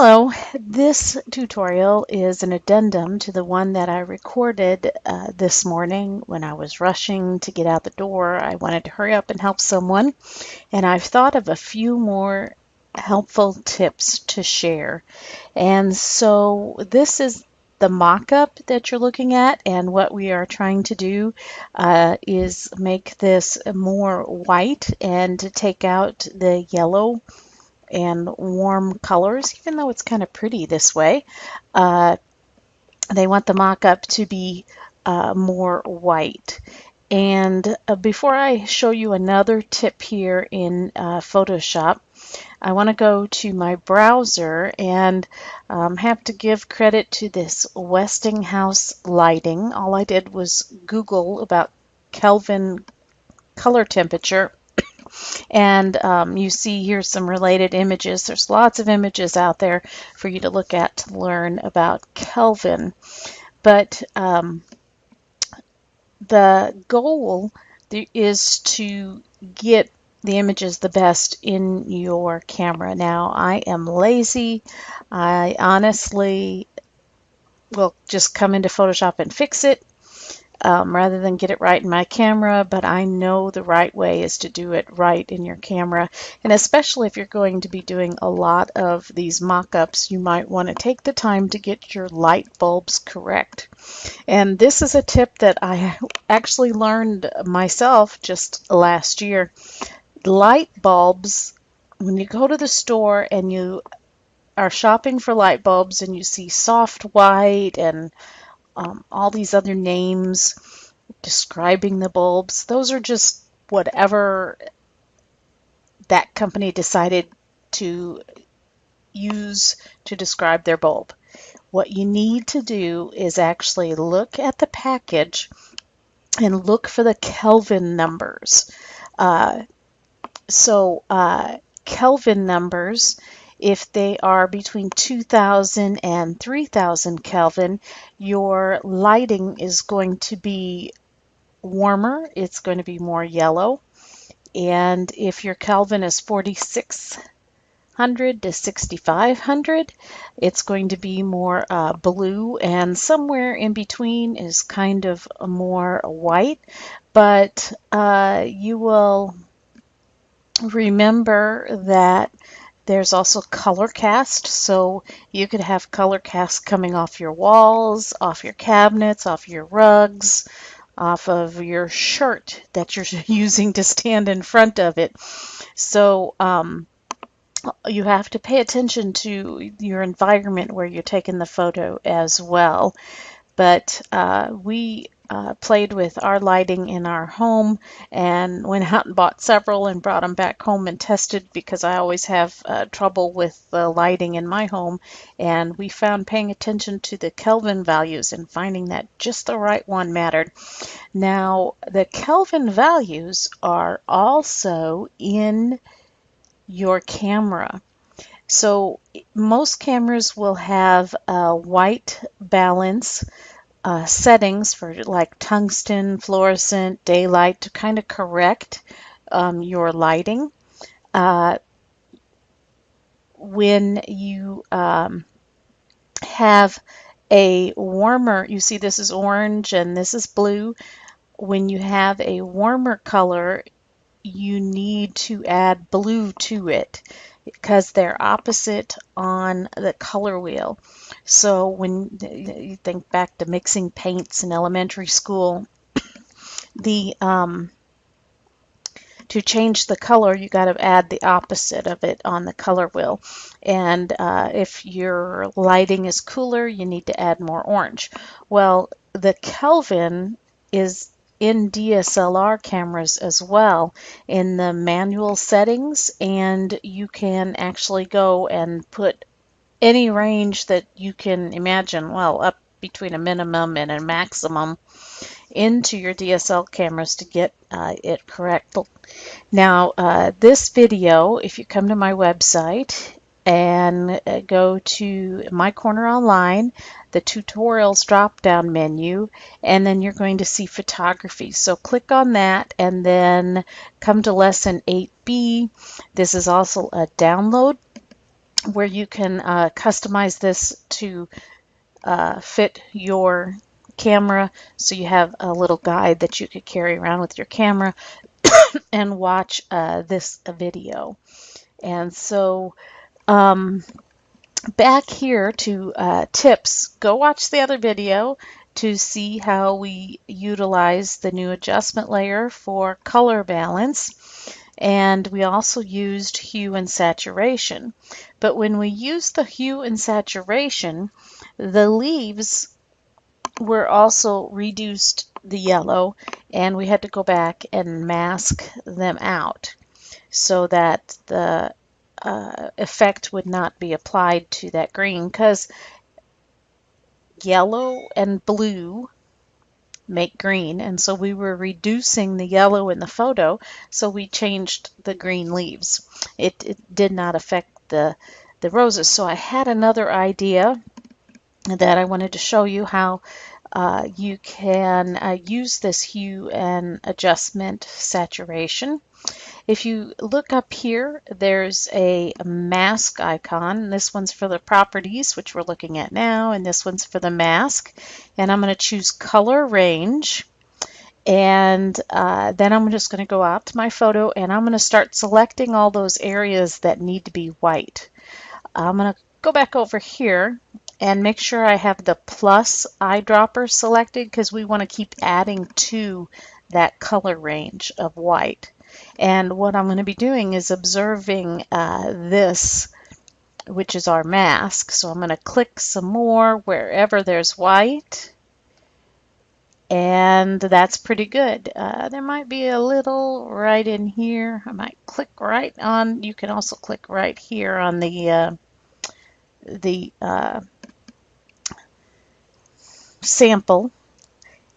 Hello, this tutorial is an addendum to the one that I recorded this morning when I was rushing to get out the door. I wanted to hurry up and help someone, and I've thought of a few more helpful tips to share. And so this is the mock-up that you're looking at, and what we are trying to do is make this more white and to take out the yellow and warm colors, even though it's kind of pretty this way. Uh, they want the mock-up to be more white. And before I show you another tip here in Photoshop, I want to go to my browser and have to give credit to this Westinghouse lighting. All I did was Google about Kelvin color temperature, and you see here some related images. There's lots of images out there for you to look at to learn about Kelvin. But the goal is to get the images the best in your camera. Now, I am lazy. I honestly will just come into Photoshop and fix it. Rather than get it right in my camera, but I know the right way is to do it right in your camera. And especially if you're going to be doing a lot of these mock-ups, you might want to take the time to get your light bulbs correct. And this is a tip that I actually learned myself just last year. Light bulbs, when you go to the store and you are shopping for light bulbs and you see soft white and all these other names describing the bulbs, those are just whatever that company decided to use to describe their bulb. What you need to do is actually look at the package and look for the Kelvin numbers. Kelvin numbers, if they are between 2000 and 3000 Kelvin, your lighting is going to be warmer, it's going to be more yellow. And if your Kelvin is 4600 to 6500, it's going to be more blue, and somewhere in between is kind of more white. But you will remember that there's also color cast, so you could have color cast coming off your walls, off your cabinets, off your rugs, off of your shirt that you're using to stand in front of it. So you have to pay attention to your environment where you're taking the photo as well. But we played with our lighting in our home and went out and bought several and brought them back home and tested, because I always have trouble with the lighting in my home. And we found paying attention to the Kelvin values and finding that just the right one mattered. Now, the Kelvin values are also in your camera. So most cameras will have a white balance settings for like tungsten, fluorescent, daylight to kind of correct your lighting. When you have a warmer, you see this is orange and this is blue. When you have a warmer color, you need to add blue to it, because they're opposite on the color wheel. So when you think back to mixing paints in elementary school, the to change the color, you got to add the opposite of it on the color wheel. And if your lighting is cooler, you need to add more orange. Well, the Kelvin is in DSLR cameras as well in the manual settings, and you can actually go and put any range that you can imagine, well, up between a minimum and a maximum, into your DSL cameras to get it correct. Now, this video, if you come to my website and go to My Corner Online, the tutorials drop-down menu, and then you're going to see photography. So click on that and then come to lesson 8B. This is also a download where you can customize this to fit your camera. So you have a little guide that you could carry around with your camera and watch this video. And so back here to tips, go watch the other video to see how we utilize the new adjustment layer for color balance. And we also used hue and saturation. But when we used the hue and saturation, the leaves were also reduced the yellow, and we had to go back and mask them out so that the effect would not be applied to that green, because yellow and blue make green, and so we were reducing the yellow in the photo, so we changed the green leaves. It did not affect the roses. So I had another idea that I wanted to show you how you can use this hue and adjustment saturation. If you look up here, there's a mask icon. This one's for the properties, which we're looking at now, and this one's for the mask. And I'm going to choose color range. And then I'm just going to go out to my photo, and I'm going to start selecting all those areas that need to be white. I'm going to go back over here and make sure I have the plus eyedropper selected, because we want to keep adding to that color range of white. And what I'm going to be doing is observing this, which is our mask. So I'm going to click some more wherever there's white. And that's pretty good. There might be a little right in here. I might click right on. You can also click right here on the sample,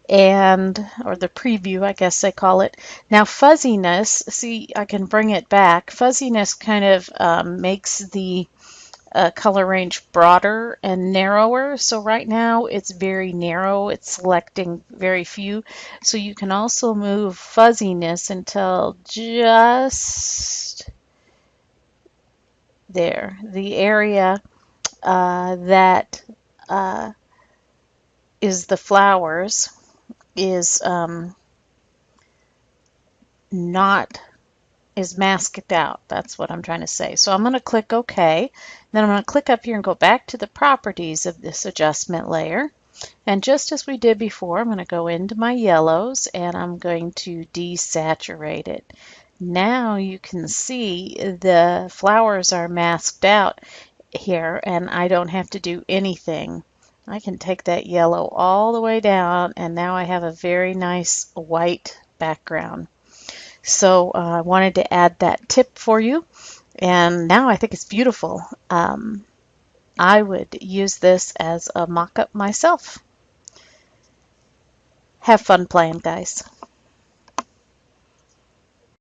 or the preview, I guess they call it. Now fuzziness, see, I can bring it back. Fuzziness kind of makes the color range broader and narrower. So right now it's very narrow. It's selecting very few. So you can also move fuzziness until just there. The area that is the flowers is masked out. That's what I'm trying to say. So I'm going to click OK. Then I'm going to click up here and go back to the properties of this adjustment layer. And just as we did before, I'm going to go into my yellows and I'm going to desaturate it. Now you can see the flowers are masked out here, and I don't have to do anything. I can take that yellow all the way down, and now I have a very nice white background. So I wanted to add that tip for you, and now I think it's beautiful. I would use this as a mock-up myself. Have fun playing, guys.